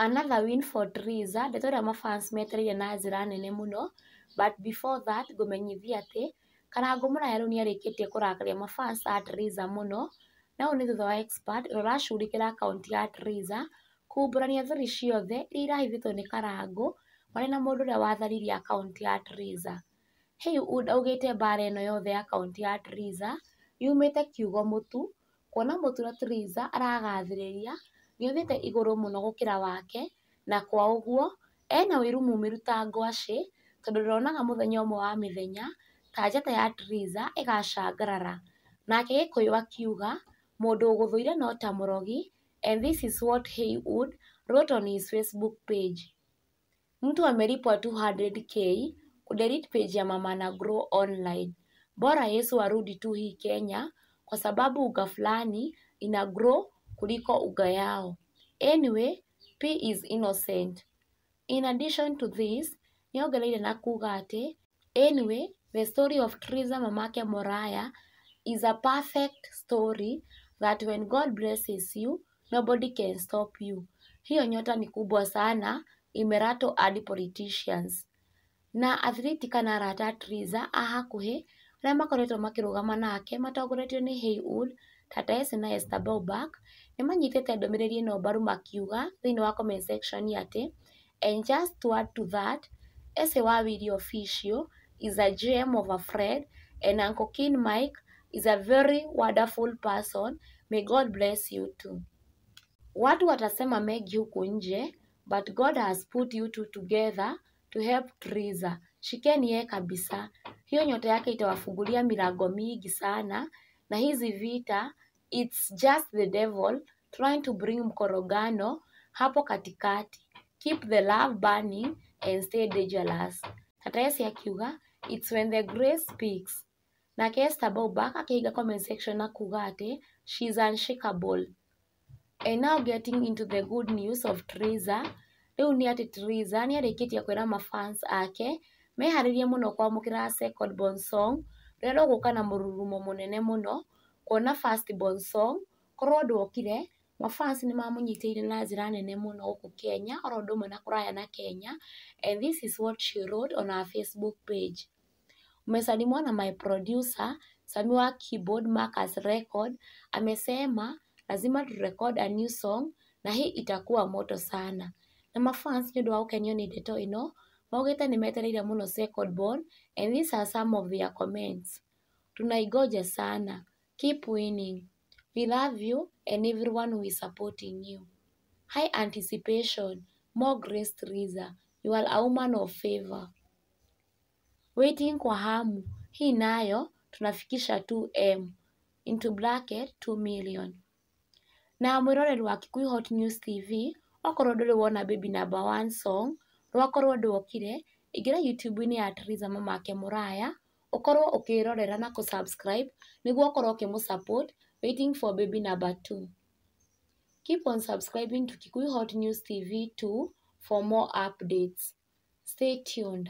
Another win for Triza, ndeto ĩrĩa mafans metereire na njĩra nene mũno, but before that ngũmenyithia atĩ Karangu Mũraya rĩu nĩarĩkĩtie kũrakaria mafans a Triza mũno, na ũũ nĩ thutha wa expert ũrĩa ũracurikĩra akaunti ya Triza kumbũrania thiri ciothe iria irahithĩtwo nĩ Karangu marĩ na mũndũ ũrĩa watharirie akaunti ya Triza. Haywood augĩte mbara ĩno yothe ya akaunti ya Triza yumĩte kiugo mũtu, kuona mũtu na Triza aragathĩrĩria nĩũthiĩte igũrũ mũno gũkĩra wake, na kwa ũguo ena wĩru mũmĩru ta ngwacĩ, tondũ ndĩronaga mũthenya ũmwe wa mĩthenya ta njata ya Triza ĩgacangarara. Nake Gĩkũyũ akiuga mũndũ ũgũthũire no ta mũrogi, and this is what Haywood wrote on his Facebook page. Mtu amelipwa 200k kudelete page ya Mama na Grow online. Bora Yesu arudi tu hii Kenya kwa sababu uga fulani ina grow kuliko uga yao. Anyway, P is innocent. In addition to this, nĩongereire na kuga atĩ, anyway, the story of Triza mamake Mũraya is a perfect story that when God blesses you, nobody can stop you. Hiyo nyota ni kubwa sana, imerato hadi politicians. Na athlete kana arata Triza a hakuhĩ arĩa makoretwo makĩrũgama nake matongoretio nĩ Haywood, Tata Esi na Esther Bobak nĩmanyitĩte ndũmĩrĩri ĩno mbaru makiuga thĩinĩ wa comment section atĩ, and just to add to that, Esi Wawiri official is a gem of a friend and Uncle King Mike is a very wonderful person. May God bless you too. Watu watasema mengi huku nje, but God has put you two together to help Triza. Shikeni yeye kabisa. Hiyo nyota yake itawafungulia milango mingi sana, na hizi vita, it's just the devil trying to bring mkorogano hapo katikati. Keep the love burning and stay dangerous. Tata Esi akiuga, it's when the grace speaks. Na Esther Bobak akiiga comment section na kuga ati, she's unshakable. And now getting into the good news of Triza. Rĩu nĩ atĩ Triza nĩarĩkĩtie kwĩra mafans ake meharĩrie mũno kwamũkĩra second born song rũrĩa rũgũka na mũrurumo mũnene mũno, kuona first born song korwo ndwokire mafans nĩmamũnyitĩire na njĩra nene mũno gũkũ Kenya, oro ũndũ ũmwe na kũraya na Kenya, and this is what she wrote on her Facebook page. Umesalimwa na my producer Sami wa keyboard Marcus Record amesema lazima turecord a new song na hii itakuwa moto sana. Na mafans nĩ ũndũ wa gũkenio nĩ ndeto ĩno maugĩte nĩmetereire mũno second born, and these are some of their comments. Tunaigoja sana. Keep winning. We love you and everyone who is supporting you. High anticipation. More grace Triza. You are a woman of favor. Waiting kwa hamu. Hii nayo tunafikisha 2M. Into bracket 2 million. Na mwĩroreri wa Kikuyu Hot News TV, okorwo ndũrĩ wona Baby Number 1 song, rwakorwo ndwokire, ingĩra YouTube-inĩ ya Triza mamake Mũraya, ũkorwo ũkĩrorera na kũsubscribe, nĩguo ũkorwo ũkĩmũsupport, waiting for Baby Number 2. Keep on subscribing to Kikuyu Hot News TV 2 for more updates. Stay tuned.